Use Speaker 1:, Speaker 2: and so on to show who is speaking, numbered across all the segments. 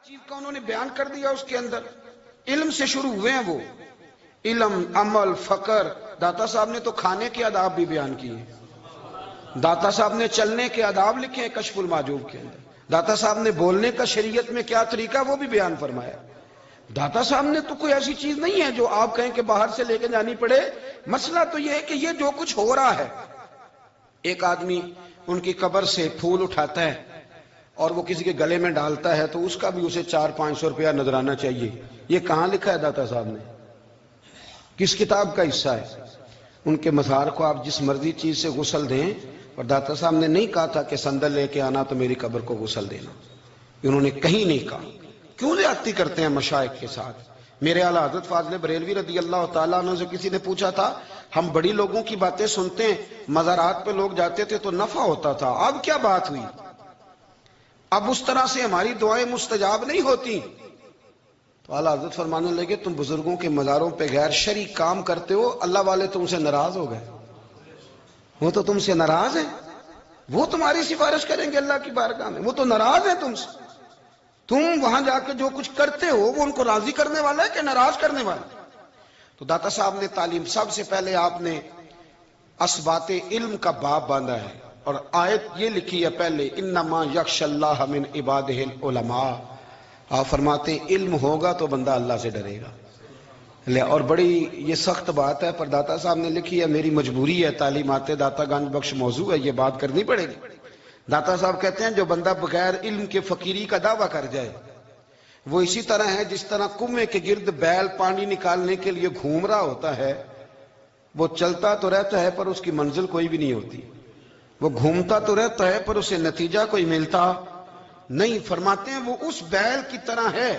Speaker 1: چیز کا انہوں نے بیان کر دیا اس کے اندر. علم سے شروع ہوئے ہیں وہ. علم، عمل، فقر. داتا صاحب نے تو کھانے کے آداب بھی بیان کیے. داتا صاحب نے چلنے کے آداب لکھے ہیں کشف المحجوب کے اندر. داتا صاحب نے بولنے کا شریعت میں کیا طریقہ وہ بھی بیان فرمایا. داتا صاحب نے تو کوئی ایسی چیز نہیں ہے جو آپ کہیں کہ باہر سے لے کے جانی پڑے. مسئلہ تو یہ ہے کہ یہ جو کچھ ہو رہا ہے، ایک آدمی ان کی قبر سے پھول اٹھاتا ہے اور وہ کسی کے گلے میں ڈالتا ہے تو اس کا بھی اسے 400-500 روپیہ نذرانہ چاہیے. یہ کہاں لکھا ہے داتا صاحب نے؟ کس کتاب کا حصہ ہے؟ ان کے مزار کو آپ جس مرضی چیز سے غسل دیں، اور داتا صاحب نے نہیں کہا تھا کہ سندل لے کے آنا تو میری قبر کو غسل دینا. انہوں نے کہیں نہیں کہا. کیوں زیادتی کرتے ہیں مشائخ کے ساتھ؟ میرے اعلیٰ حضرت فاضل بریلوی رضی اللہ تعالیٰ عنہ سے کسی نے پوچھا تھا، ہم بڑی لوگوں کی باتیں سنتے ہیں، مزارات پہ لوگ جاتے تھے تو نفع ہوتا تھا، اب کیا بات ہوئی؟ اب اس طرح سے ہماری دعائیں مستجاب نہیں ہوتی. تو اعلیٰ حضرت فرمانے لگے، تم بزرگوں کے مزاروں پہ غیر شرعی کام کرتے ہو، اللہ والے تم سے ناراض ہو گئے. وہ تو تم سے ناراض ہیں، وہ تمہاری سفارش کریں گے اللہ کی بارگاہ میں، وہ تو ناراض ہیں تم سے. تم وہاں جا کے جو کچھ کرتے ہو وہ ان کو راضی کرنے والا ہے کہ ناراض کرنے والا ہے؟ تو داتا صاحب نے تعلیم، سب سے پہلے آپ نے اسبات علم کا باب باندھا ہے اور آیت یہ لکھی ہے پہلے، انما یخشی اللہ من عبادہ العلماء. آپ فرماتے ہیں علم ہوگا تو بندہ اللہ سے ڈرے گا. اور بڑی یہ سخت بات ہے پر داتا صاحب نے لکھی ہے، میری مجبوری ہے، تعلیمات داتا گنج بخش موضوع ہے، یہ بات کرنی پڑے گی. داتا صاحب کہتے ہیں جو بندہ بغیر علم کے فقیری کا دعویٰ کر جائے وہ اسی طرح ہے جس طرح کنویں کے گرد بیل پانی نکالنے کے لیے گھوم رہا ہوتا ہے. وہ چلتا تو رہتا ہے پر اس کی منزل کوئی بھی نہیں ہوتی. وہ گھومتا تو رہتا ہے پر اسے نتیجہ کوئی ملتا نہیں. فرماتے ہیں وہ اس بیل کی طرح ہے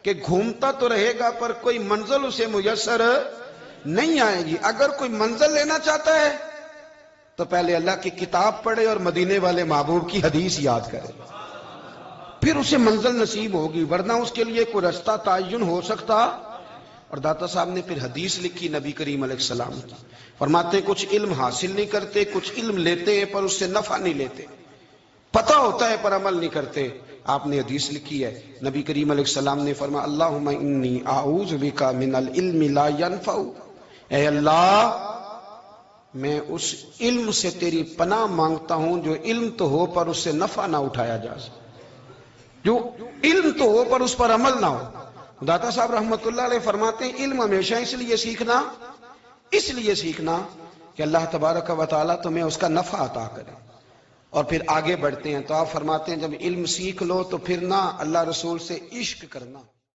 Speaker 1: کہ گھومتا تو رہے گا پر کوئی منزل اسے میسر نہیں آئے گی. اگر کوئی منزل لینا چاہتا ہے تو پہلے اللہ کی کتاب پڑھے اور مدینے والے محبوب کی حدیث یاد کرے، پھر اسے منزل نصیب ہوگی، ورنہ اس کے لیے کوئی رستہ تعین ہو سکتا. اور داتا صاحب نے پھر حدیث لکھی نبی کریم علیہ السلام کی. فرماتے ہیں کچھ علم حاصل نہیں کرتے، کچھ علم لیتے ہیں پر اس سے نفع نہیں لیتے، پتہ ہوتا ہے پر عمل نہیں کرتے. آپ نے حدیث لکھی ہے، نبی کریم علیہ السلام نے فرمایا اللہم انی اعوذ بک من العلم لا ینفع. اے اللہ میں اس علم سے تیری پناہ مانگتا ہوں جو علم تو ہو پر اس سے نفع نہ اٹھایا جا سکے، جو علم تو ہو پر اس پر عمل نہ ہو. داتا صاحب رحمت اللہ علیہ فرماتے ہیں علم ہمیشہ اس لیے سیکھنا کہ اللہ تبارک و تعالیٰ تمہیں اس کا نفع عطا کرے. اور پھر آگے بڑھتے ہیں تو آپ فرماتے ہیں جب علم سیکھ لو تو پھر نہ اللہ رسول سے عشق کرنا.